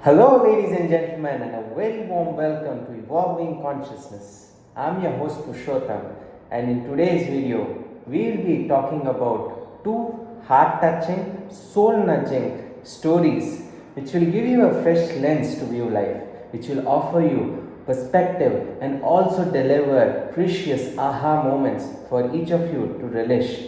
Hello, ladies and gentlemen, and a very warm welcome to Evolving Consciousness. I'm your host Purushottam, and in today's video, we will be talking about two heart touching, soul nudging stories which will give you a fresh lens to view life, which will offer you perspective and also deliver precious aha moments for each of you to relish.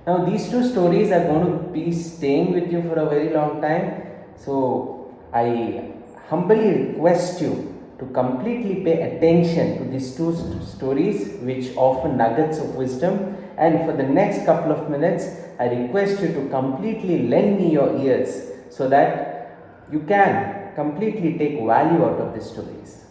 Now, these two stories are going to be staying with you for a very long time, so I humbly request you to completely pay attention to these two stories, which offer nuggets of wisdom. And for the next couple of minutes, I request you to completely lend me your ears so that you can completely take value out of these stories.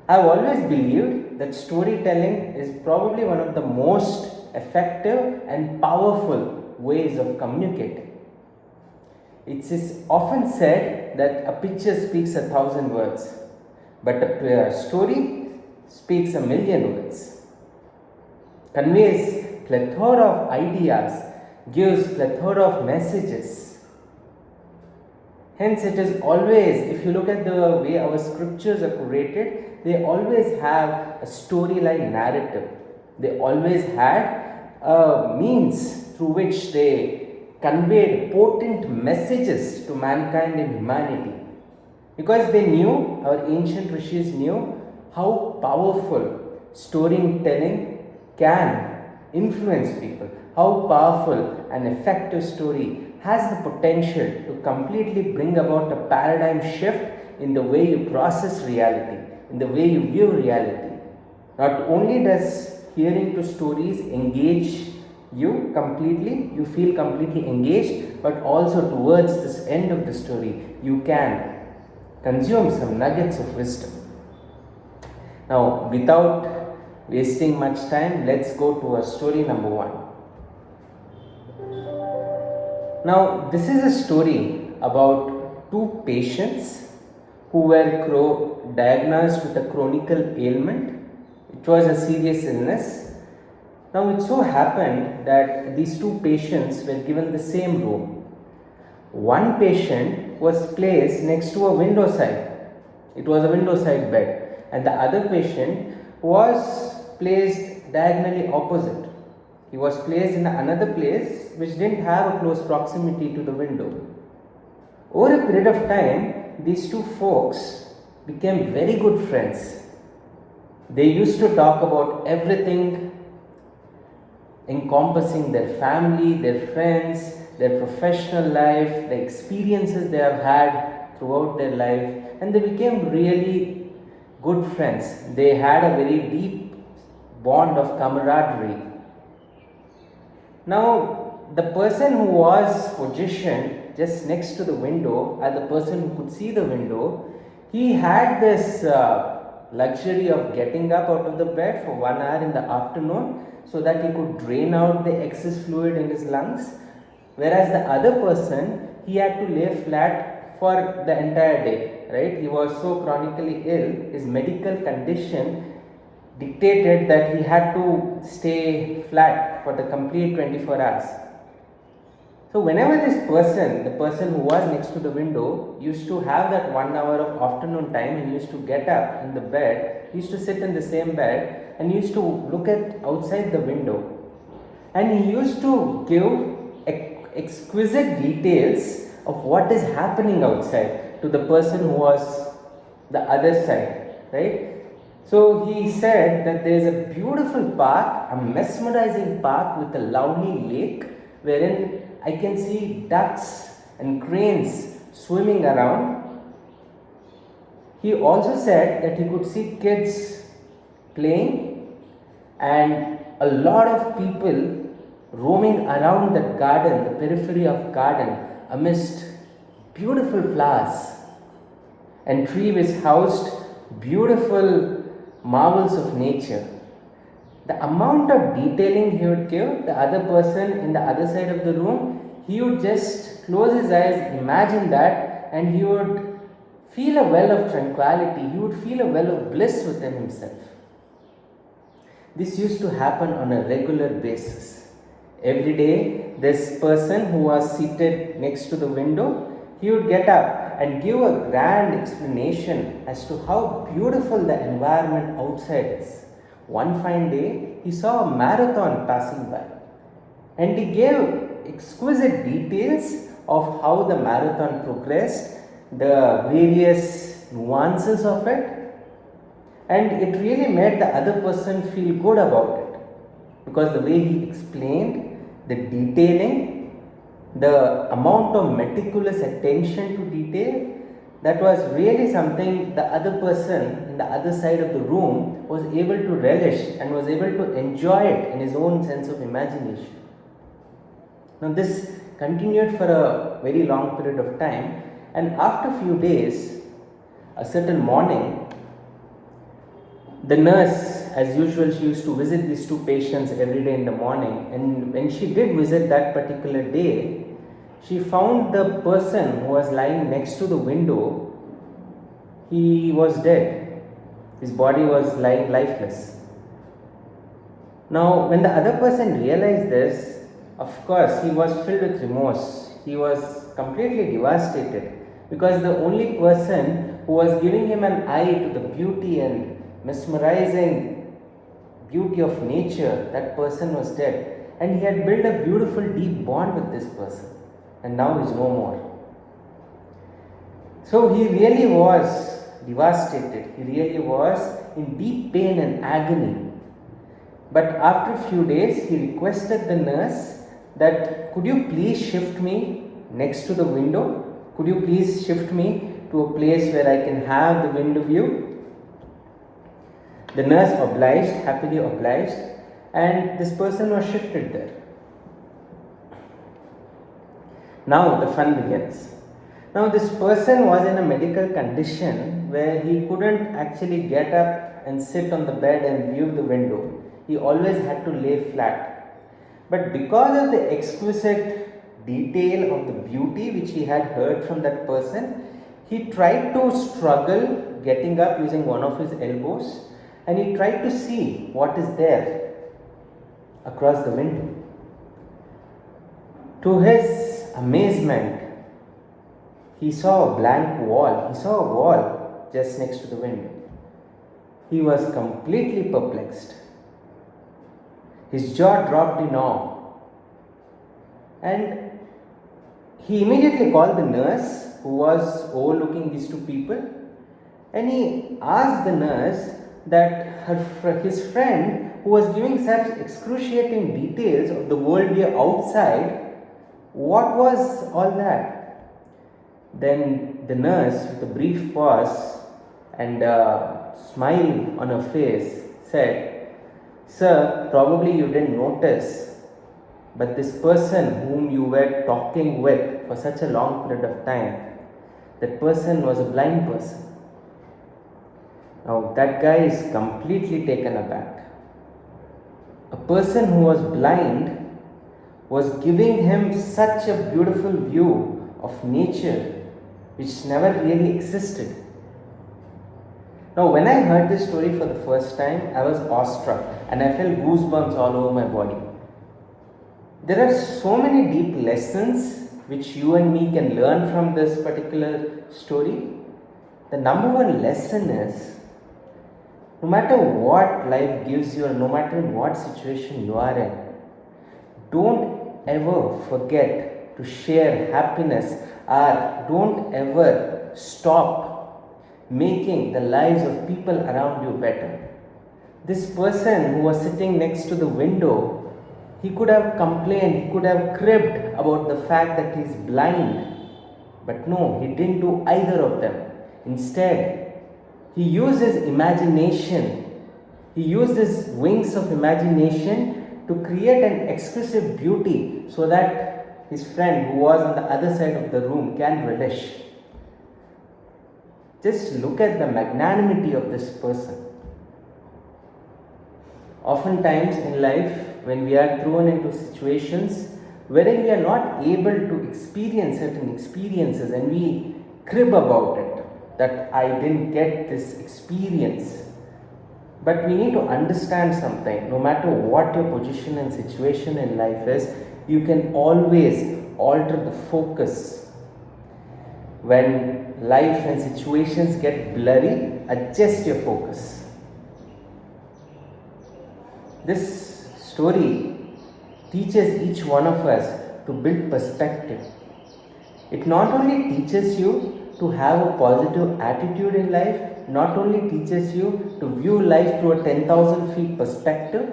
I've always believed that storytelling is probably one of the most effective and powerful ways of communicating. It is often said that a picture speaks 1,000 words, but a story speaks 1,000,000 words. Conveys plethora of ideas, gives plethora of messages. Hence, it is always, if you look at the way our scriptures are curated, they always have a storyline narrative. They always had a means through which they conveyed potent messages to mankind and humanity, because they knew, our ancient rishis knew, how powerful storytelling can influence people, how powerful an effective story has the potential to completely bring about a paradigm shift in the way you process reality, in the way you view reality. Not only does hearing to stories engage you completely, you feel completely engaged, but also towards this end of the story, you can consume some nuggets of wisdom. Now, without wasting much time, let's go to our story number one. Now, this is a story about two patients who were diagnosed with a chronic ailment. It was a serious illness. Now, it so happened that these two patients were given the same room. One patient was placed next to a window side. It was a window side bed, and the other patient was placed diagonally opposite. He was placed in another place which didn't have a close proximity to the window. Over a period of time, these two folks became very good friends. They used to talk about everything encompassing their family, their friends, their professional life, the experiences they have had throughout their life, and they became really good friends. They had a very deep bond of camaraderie. Now, the person who was positioned just next to the window, as the person who could see the window, he had this luxury of getting up out of the bed for 1 hour in the afternoon so that he could drain out the excess fluid in his lungs, whereas the other person, he had to lay flat for the entire day, right? He was so chronically ill, his medical condition dictated that he had to stay flat for the complete 24 hours. So whenever this person, the person who was next to the window, used to have that 1 hour of afternoon time and used to get up in the bed, he used to sit in the same bed and used to look at outside the window, and he used to give exquisite details of what is happening outside to the person who was the other side, right? So he said that there is a beautiful park, a mesmerizing park with a lovely lake wherein I can see ducks and cranes swimming around. He also said that he could see kids playing and a lot of people roaming around the garden, the periphery of garden, amidst beautiful flowers, and tree which housed beautiful marvels of nature. The amount of detailing he would give, the other person in the other side of the room, he would just close his eyes, imagine that, and he would feel a well of tranquility, he would feel a well of bliss within himself. This used to happen on a regular basis. Every day, this person who was seated next to the window, he would get up and give a grand explanation as to how beautiful the environment outside is. One fine day, he saw a marathon passing by, and he gave exquisite details of how the marathon progressed, the various nuances of it, and it really made the other person feel good about it, because the way he explained, the detailing, the amount of meticulous attention to detail, that was really something the other person in the other side of the room was able to relish and was able to enjoy it in his own sense of imagination. Now this continued for a very long period of time, and after a few days, a certain morning, the nurse, as usual, she used to visit these two patients every day in the morning, and when she did visit that particular day, she found the person who was lying next to the window, he was dead. His body was lying lifeless. Now, when the other person realized this, of course, he was filled with remorse. He was completely devastated, because the only person who was giving him an eye to the beauty and mesmerizing beauty of nature, that person was dead, and he had built a beautiful deep bond with this person, and now he is no more. So he really was devastated, he really was in deep pain and agony. But after a few days, he requested the nurse that, could you please shift me next to the window? Could you please shift me to a place where I can have the window view? The nurse obliged, happily obliged, and this person was shifted there. Now the fun begins. Now this person was in a medical condition where he couldn't actually get up and sit on the bed and view the window. He always had to lay flat. But because of the exquisite detail of the beauty which he had heard from that person, he tried to struggle getting up using one of his elbows, and he tried to see what is there across the window. To his amazement, he saw a blank wall. He saw a wall just next to the window. He was completely perplexed. His jaw dropped in awe. And he immediately called the nurse who was overlooking these two people, and he asked the nurse that his friend, who was giving such excruciating details of the world view outside, what was all that? Then the nurse, with a brief pause and a smile on her face, said, "Sir, probably you didn't notice, but this person whom you were talking with for such a long period of time, that person was a blind person." Now that guy is completely taken aback. A person who was blind was giving him such a beautiful view of nature which never really existed. Now when I heard this story for the first time, I was awestruck and I felt goosebumps all over my body. There are so many deep lessons which you and me can learn from this particular story. The number one lesson is, no matter what life gives you, or no matter in what situation you are in, don't ever forget to share happiness, or don't ever stop making the lives of people around you better. This person who was sitting next to the window, he could have complained, he could have cribbed about the fact that he is blind, but no, he didn't do either of them. Instead, he used his imagination, he used his wings of imagination to create an exquisite beauty so that his friend who was on the other side of the room can relish. Just look at the magnanimity of this person. Oftentimes in life, when we are thrown into situations wherein we are not able to experience certain experiences and we crib about it, that I didn't get this experience. But we need to understand something. No matter what your position and situation in life is, you can always alter the focus. When life and situations get blurry, adjust your focus. This story teaches each one of us to build perspective. It not only teaches you to have a positive attitude in life, not only teaches you to view life through a 10,000 feet perspective,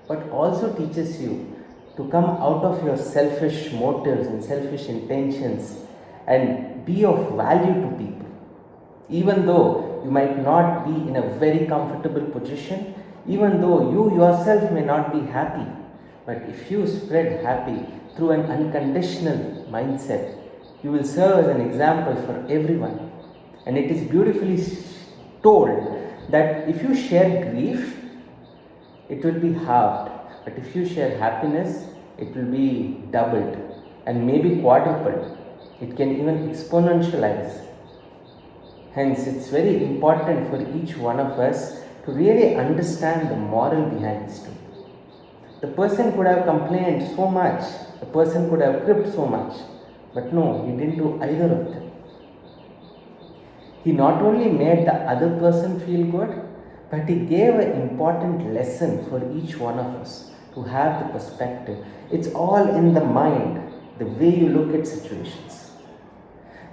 but also teaches you to come out of your selfish motives and selfish intentions and be of value to people. Even though you might not be in a very comfortable position, even though you yourself may not be happy, but if you spread happy through an unconditional mindset, you will serve as an example for everyone. And it is beautifully told that if you share grief, it will be halved. But if you share happiness, it will be doubled and maybe quadrupled. It can even exponentialize. Hence, it's very important for each one of us to really understand the moral behind the story. The person could have complained so much, the person could have cribbed so much, but no, he didn't do either of them. He not only made the other person feel good, but he gave an important lesson for each one of us to have the perspective. It's all in the mind, the way you look at situations.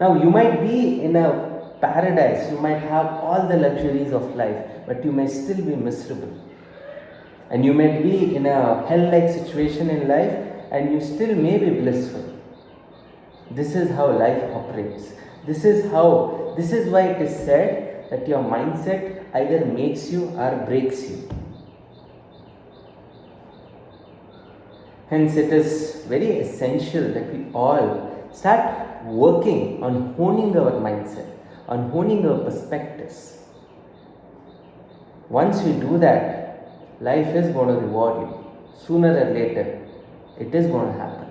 Now, you might be in a paradise, you might have all the luxuries of life, but you may still be miserable. And you may be in a hell-like situation in life, and you still may be blissful. This is how life operates. This is why it is said that your mindset either makes you or breaks you. Hence, it is very essential that we all start working on honing our mindset, on honing our perspectives. Once we do that, life is going to reward you. Sooner or later, it is going to happen.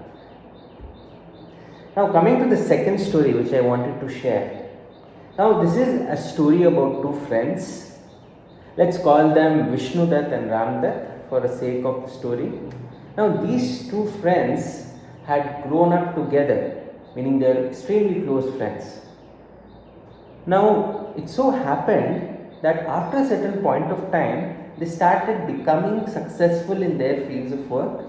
Now, coming to the second story which I wanted to share. Now, this is a story about two friends. Let's call them Vishnudutt and Ramdutt for the sake of the story. Now, these two friends had grown up together, meaning they are extremely close friends. Now, it so happened that after a certain point of time, they started becoming successful in their fields of work.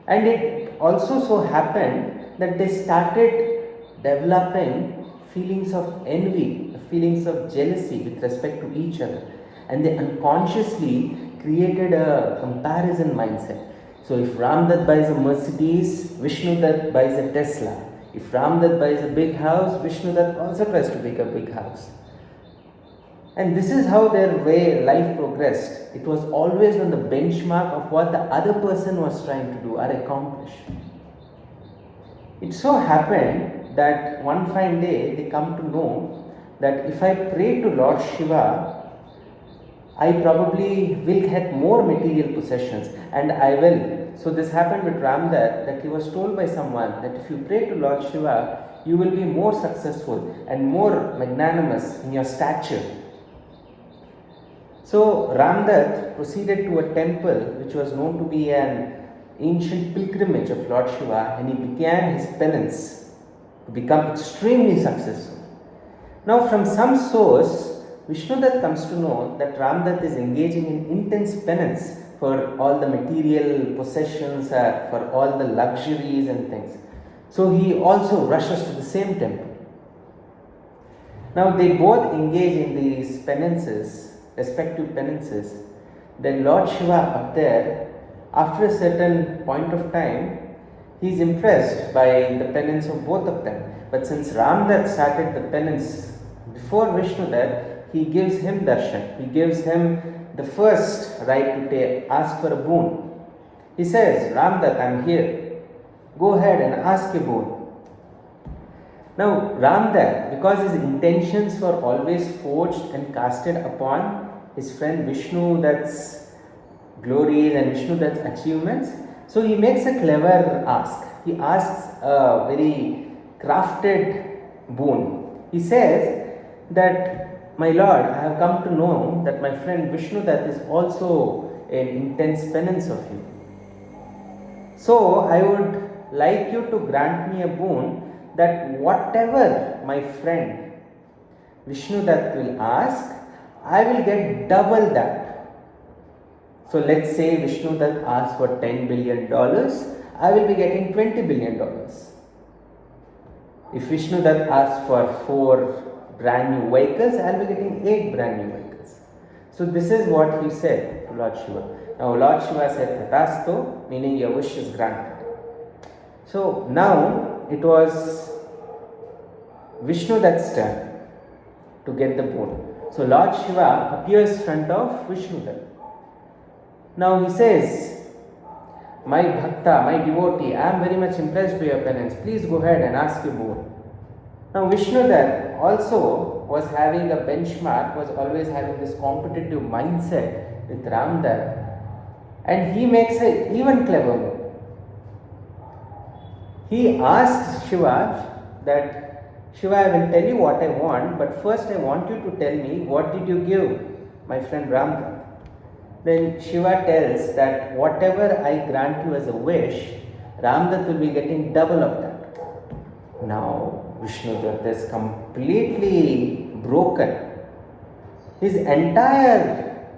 And it also so happened that they started developing feelings of envy, feelings of jealousy with respect to each other. And they unconsciously created a comparison mindset. So if Ramdutt buys a Mercedes, Vishnudutt buys a Tesla. If Ramdutt buys a big house, Vishnudutt also tries to make a big house. And this is how their way life progressed. It was always on the benchmark of what the other person was trying to do or accomplish. It so happened that one fine day they come to know that if I pray to Lord Shiva, I probably will get more material possessions, and I will. So this happened with Ramdutt, that he was told by someone that if you pray to Lord Shiva, you will be more successful and more magnanimous in your stature. So Ramdutt proceeded to a temple which was known to be an ancient pilgrimage of Lord Shiva, and he began his penance to become extremely successful. Now, from some source, Vishnudutt comes to know that Ramdutt is engaging in intense penance for all the material possessions, for all the luxuries and things. So he also rushes to the same temple. Now they both engage in these penances, respective penances. Then Lord Shiva up there, after a certain point of time, he is impressed by the penance of both of them. But since Ramdutt started the penance before Vishnudutt, he gives him darshan. He gives him the first right to ask for a boon. He says, Ramdutt, I am here. Go ahead and ask a boon. Now, Ramdutt, because his intentions were always forged and casted upon his friend Vishnudutt's glories and Vishnudutt's achievements, so he makes a clever ask. He asks a very crafted boon. He says that, my lord, I have come to know that my friend Vishnudutt is also an intense penance of you. So I would like you to grant me a boon that whatever my friend Vishnudat will ask, I will get double that. So let's say Vishnudat asks for $10 billion, I will be getting $20 billion. If Vishnudat asks for 4 brand new vehicles, I will be getting 8 brand new vehicles. So this is what he said to Lord Shiva. Now Lord Shiva said Tathastu, meaning your wish is granted. So now it was Vishnudat's turn to get the boon. So Lord Shiva appears in front of Vishnudat. Now he says, my bhakta, my devotee, I am very much impressed by your penance. Please go ahead and ask your boon. Now Vishnudat also was having a benchmark, was always having this competitive mindset with Ramdat, and he makes an even clever move. He asks Shiva that, Shiva, I will tell you what I want, but first I want you to tell me, what did you give my friend Ramdat? Then Shiva tells that whatever I grant you as a wish, Ramdat will be getting double of that. Now Vishnudat is completely broken. His entire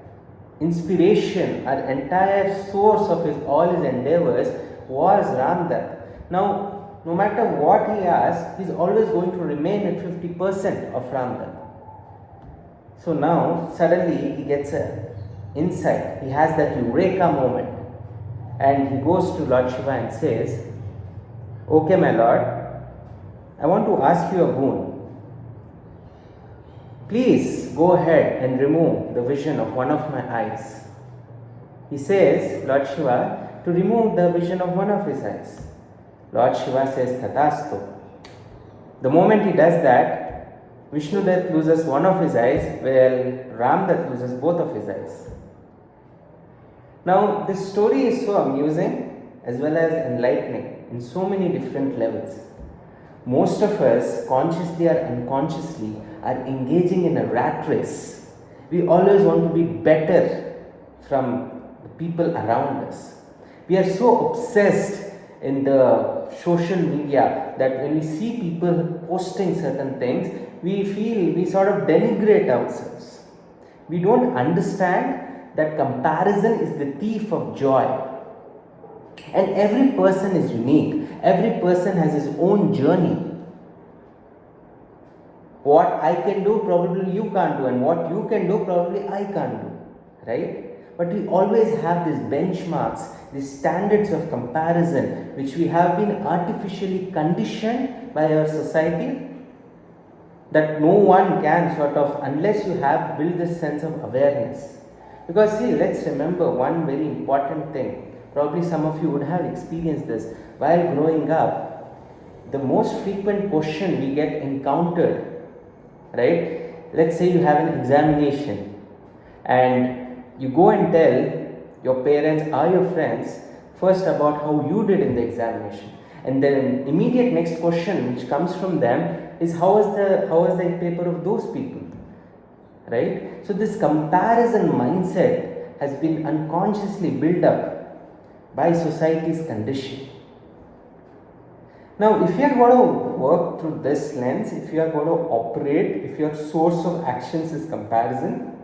inspiration, or entire source of all his endeavors was Ramdat. Now, no matter what he asks, he is always going to remain at 50% of Ramdat. So now, suddenly he gets an insight. He has that eureka moment. And he goes to Lord Shiva and says, okay, my Lord, I want to ask you a boon. Please go ahead and remove the vision of one of my eyes. He says, Lord Shiva, to remove the vision of one of his eyes. Lord Shiva says, Tathastu. The moment he does that, Vishnudat loses one of his eyes, while Ramdat loses both of his eyes. Now, this story is so amusing as well as enlightening in so many different levels. Most of us, consciously or unconsciously, are engaging in a rat race. We always want to be better from the people around us. We are so obsessed in the social media that when we see people posting certain things, we sort of denigrate ourselves. We don't understand that comparison is the thief of joy. And every person is unique. Every person has his own journey. What I can do, probably you can't do, and what you can do, probably I can't do, right? But we always have these benchmarks, these standards of comparison, which we have been artificially conditioned by our society, that no one can sort of, unless you have built this sense of awareness. Because see, let's remember one very important thing. Probably some of you would have experienced this. While growing up, the most frequent question we get encountered, right? Let's say you have an examination and you go and tell your parents or your friends first about how you did in the examination, and then immediate next question which comes from them is how was the paper of those people, right? So this comparison mindset has been unconsciously built up by society's condition. Now, if you are going to work through this lens, if you are going to operate, if your source of actions is comparison,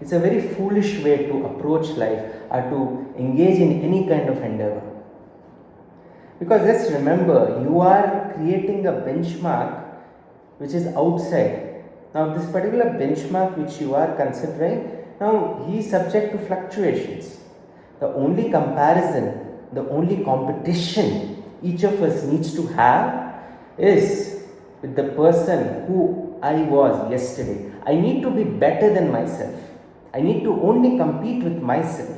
it's a very foolish way to approach life or to engage in any kind of endeavor. Because let's remember, you are creating a benchmark which is outside. Now, this particular benchmark which you are considering, now he is subject to fluctuations. The only comparison, the only competition each of us needs to have is with the person who I was yesterday. I need to be better than myself. I need to only compete with myself.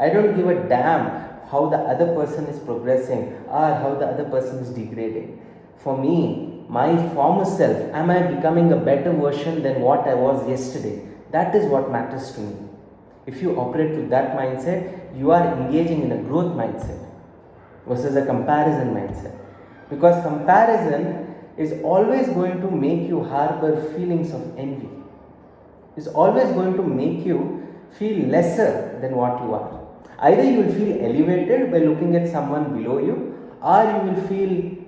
I don't give a damn how the other person is progressing or how the other person is degrading. For me, my former self, am I becoming a better version than what I was yesterday? That is what matters to me. If you operate with that mindset, you are engaging in a growth mindset versus a comparison mindset. Because comparison is always going to make you harbor feelings of envy. It's always going to make you feel lesser than what you are. Either you will feel elevated by looking at someone below you, or you will feel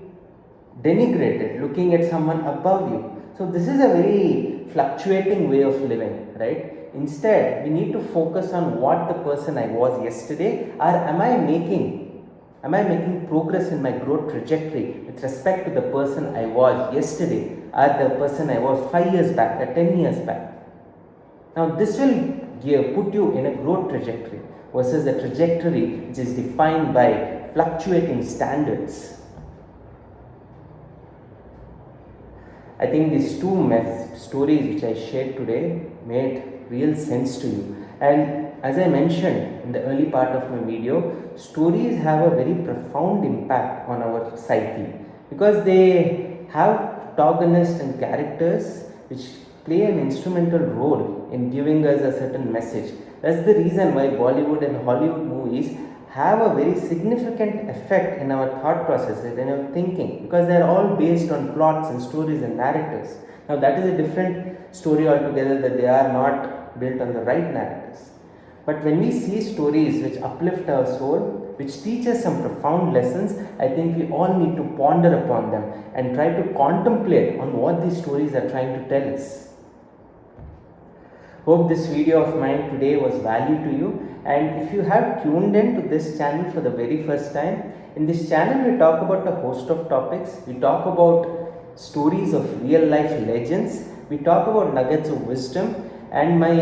denigrated looking at someone above you. So this is a very fluctuating way of living, right? Instead, we need to focus on what the person I was yesterday, or am I making progress in my growth trajectory with respect to the person I was yesterday, or the person I was 5 years back or 10 years back. Now this will put you in a growth trajectory versus a trajectory which is defined by fluctuating standards. I think these two stories which I shared today made real sense to you. And as I mentioned in the early part of my video, stories have a very profound impact on our psyche because they have protagonists and characters which play an instrumental role in giving us a certain message. That's the reason why Bollywood and Hollywood movies have a very significant effect in our thought processes, in our thinking, because they are all based on plots and stories and narratives. Now that is a different story altogether, that they are not built on the right narratives. But when we see stories which uplift our soul, which teach us some profound lessons, I think we all need to ponder upon them and try to contemplate on what these stories are trying to tell us. Hope this video of mine today was value to you. And if you have tuned in to this channel for the very first time, in this channel we talk about a host of topics. We talk about stories of real life legends. We talk about nuggets of wisdom. And my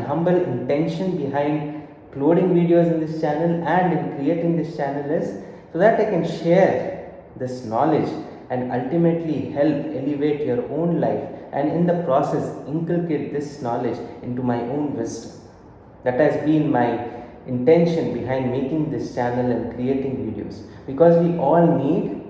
humble intention behind uploading videos in this channel and in creating this channel is so that I can share this knowledge and ultimately help elevate your own life, and in the process inculcate this knowledge into my own wisdom. That has been my intention behind making this channel and creating videos, because we all need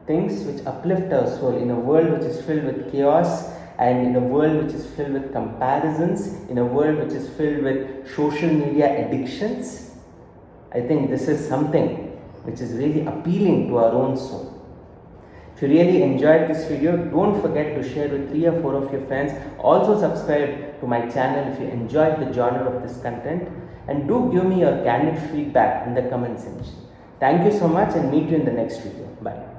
things which uplift our soul in a world which is filled with chaos, and in a world which is filled with comparisons, in a world which is filled with social media addictions. I think this is something which is really appealing to our own soul. If you really enjoyed this video, don't forget to share with 3 or 4 of your friends. Also subscribe to my channel if you enjoyed the genre of this content, and do give me your candid feedback in the comment section. Thank you so much, and meet you in the next video. Bye.